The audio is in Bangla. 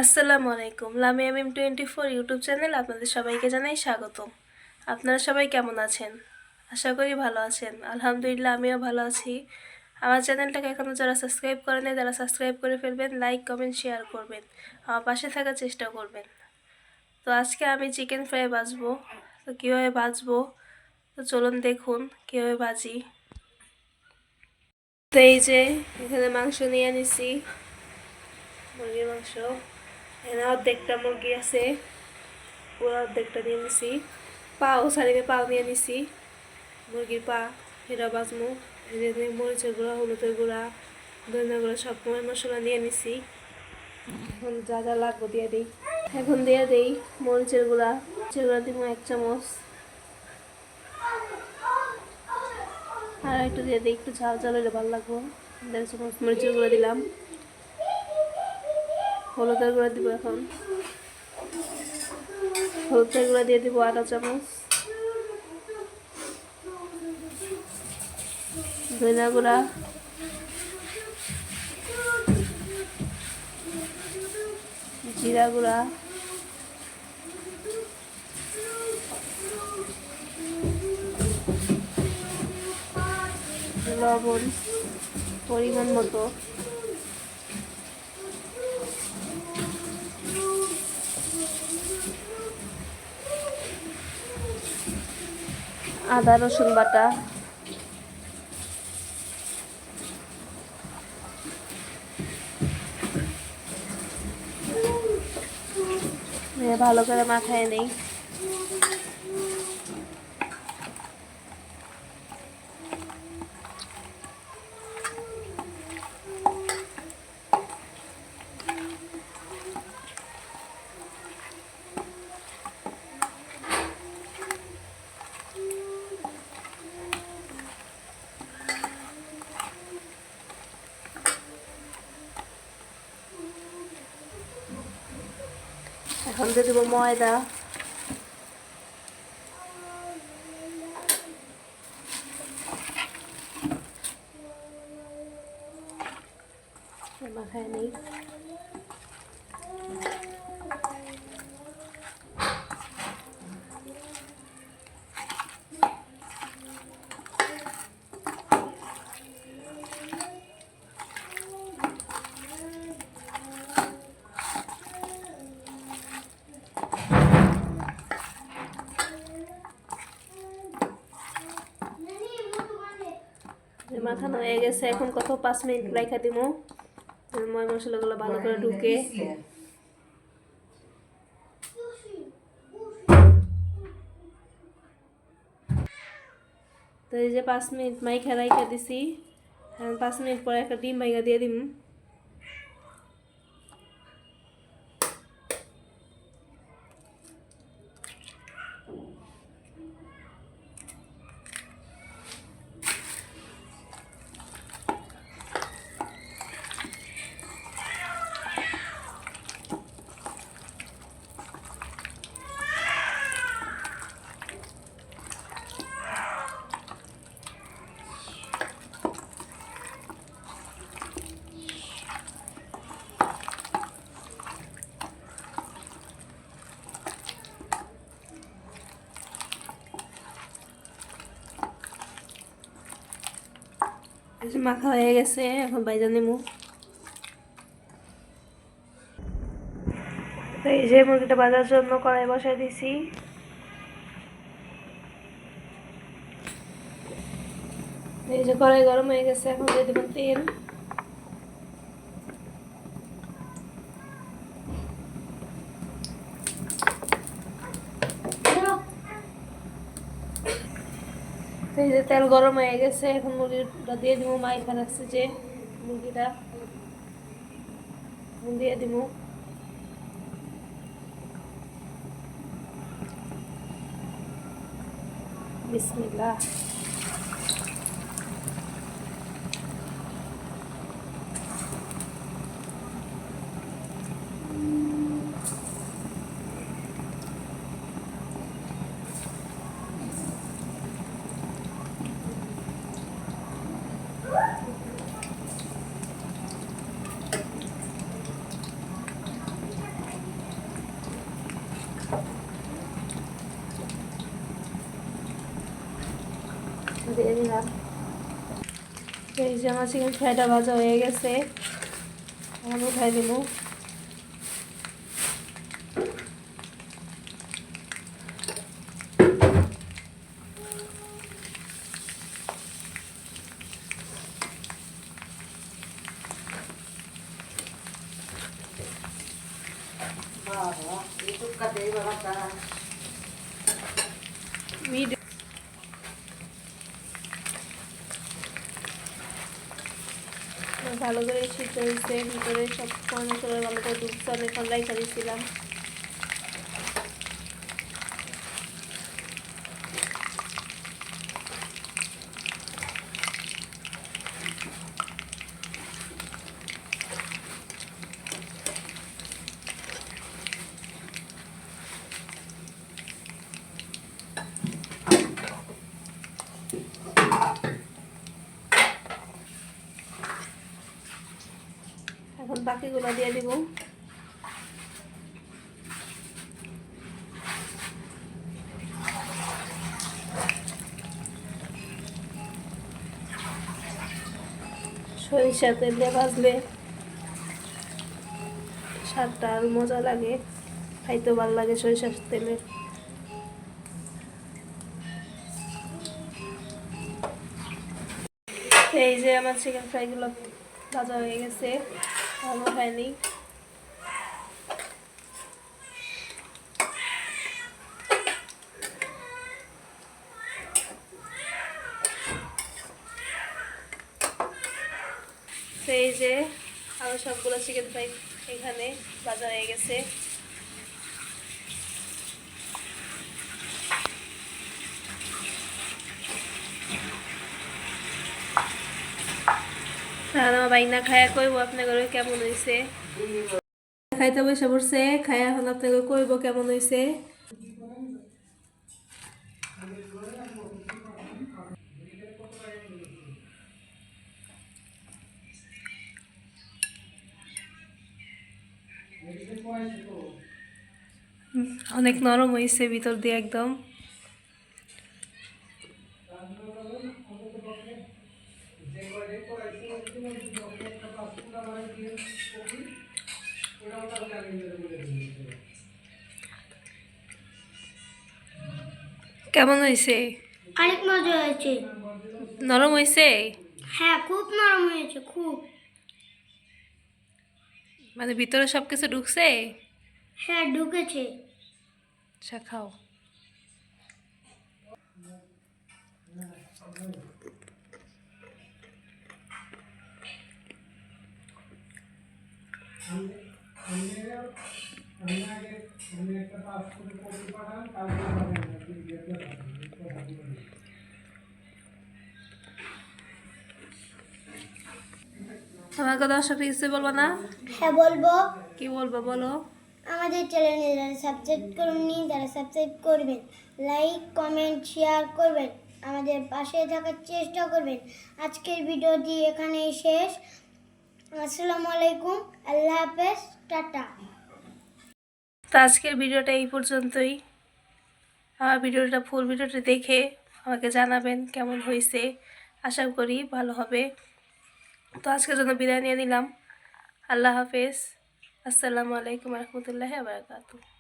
আসসালামু আলাইকুম। লামিয়া মিম 24 ইউটিউব চ্যানেল আপনাদের সবাইকে জানাই স্বাগতম। আপনারা সবাই কেমন আছেন? আশা করি ভালো আছেন। আলহামদুলিল্লাহ আমিও ভালো আছি। আমার চ্যানেলটাকে এখনও যারা সাবস্ক্রাইব করেন নাই তারা সাবস্ক্রাইব করে ফেলবেন, লাইক কমেন্ট শেয়ার করবেন, আমার পাশে থাকার চেষ্টা করবেন। তো আজকে আমি চিকেন ফ্রাই ভাজবো। তো কীভাবে ভাজবো তো চলুন দেখুন কীভাবে ভাজি। তো এই যে এখানে মাংস নিয়ে নিছি, মুরগির মাংস। এখানে অর্ধেকটা মুরগি আছে, পুরো অর্ধেকটা নিয়ে নিছি। পাও সারিয়ে পাও নিয়ে নিছি, মুরগির পা হেরা বাজমু। মরিচের গুঁড়া, হলুদের গুঁড়া, ধনিয়া গুঁড়া সব মশলা নিয়ে নিছি। এখন যা যা লাগবে দিয়ে দিই। এখন দিয়ে দিই মরিচের গুঁড়া। দিব 1 চামচ, আর একটু দিয়ে দিই, একটু ঝাল ঝাল হলে ভালো লাগবো। 1.5 চামচ মরিচের গুঁড়া দিলাম। হলুদের গুঁড়া দিব, এখন হলুদের গুঁড়া দিয়ে দিব 1/2 চামচ। ধনিয়া গুঁড়া, জিরা গুঁড়া, লবণ পরিমাণ মতো, আদা রসুন বাটা, ভালো করে মাখায় নেই। এখন দিয়ে দেবো ময়দা, মাখায় নেই। মাখানো হয়ে গেছে, এখন কত 5 মিনিট রাখা দিব ময় মশলাগুলো ভালো করে ঢুকে। তো এই যে 5 মিনিট মাইখা রাইখা দিছি, এখন 5 মিনিট পরে একটা ডিম ভাইগা দিয়ে দিম। মাখা হয়ে গেছে, এখন বাইজা নেবো। এই যে মুরগিটা ভাজার জন্য কড়াই বসাই দিছি। এই যে কড়াই গরম হয়ে গেছে, এখন দিয়ে দেবো তেল। এই যে তেল গরম হয়ে গেছে, এখন মুরগিটা দিয়ে দিব। মাইখা রাখছে যে মুরগিটা দিয়ে দিব। বিসমিল্লাহ। দিয়ে দিলাম। এই যে আমার চিকেন ফ্রাইটা ভাজা হয়ে গেছে, আমি উঠাই দিব। ভালো করে সিদ্ধ হয়েছে, ভিতরে সব মশলা ভালো করে ঢুকছে, অনেকক্ষণ রাইখা দিয়েছিলাম। এখন বাকিগুলো দিয়ে দিব। সরিষার তেল দিয়ে ভাজলে স্বাদটা আরো মজা লাগে, খাইতেও ভালো লাগে সরিষার তেলের। এই যে আমার চিকেন ফ্রাইগুলো ভাজা হয়ে গেছে, ভালো হয়নি। এই যে আমার সবগুলো চিকেন ফ্রাই এখানে ভাজা হয়ে গেছে। আর আমার বাইনা খায়া কইব আপনাদের কেমন হয়েছে। খাইতে বসে পড়ছে, খায়া এখন আপনাদের কইব কেমন হয়েছে। অনেক নরম হয়েছে ভিতর দিয়ে একদম। কেমন হয়েছে? অনেক মজা হয়েছে। নরম হয়েছে? হ্যাঁ, খুব নরম হয়েছে, খুব। মানে ভিতরে সবকিছু ঢুকছে? হ্যাঁ, ঢুকেছে। আচ্ছা, খাও। তোমাকে দর্শক কিছু বলবো না? হ্যাঁ, বলবো। কি বলবো বলো? আমাদের চ্যানেলে যারা সাবস্ক্রাইব করেননি তারা সাবস্ক্রাইব করবেন, লাইক কমেন্ট শেয়ার করবেন, আমাদের পাশে থাকার চেষ্টা করবেন। আজকের ভিডিওটি এখানেই শেষ। আসসালামু আলাইকুম, আল্লাহ হাফেজ, টাটা। তো আজকের ভিডিওটা এই পর্যন্তই। আমার ভিডিওটা ফুল ভিডিওটা দেখে আমাকে জানাবেন কেমন হয়েছে। আশা করি ভালো হবে। তো আজকের জন্য বিদায় নিয়ে নিলাম। আল্লাহ হাফেজ। আসসালামু আলাইকুম রহমতুল্লাহি ওয়া বারাকাতুহু।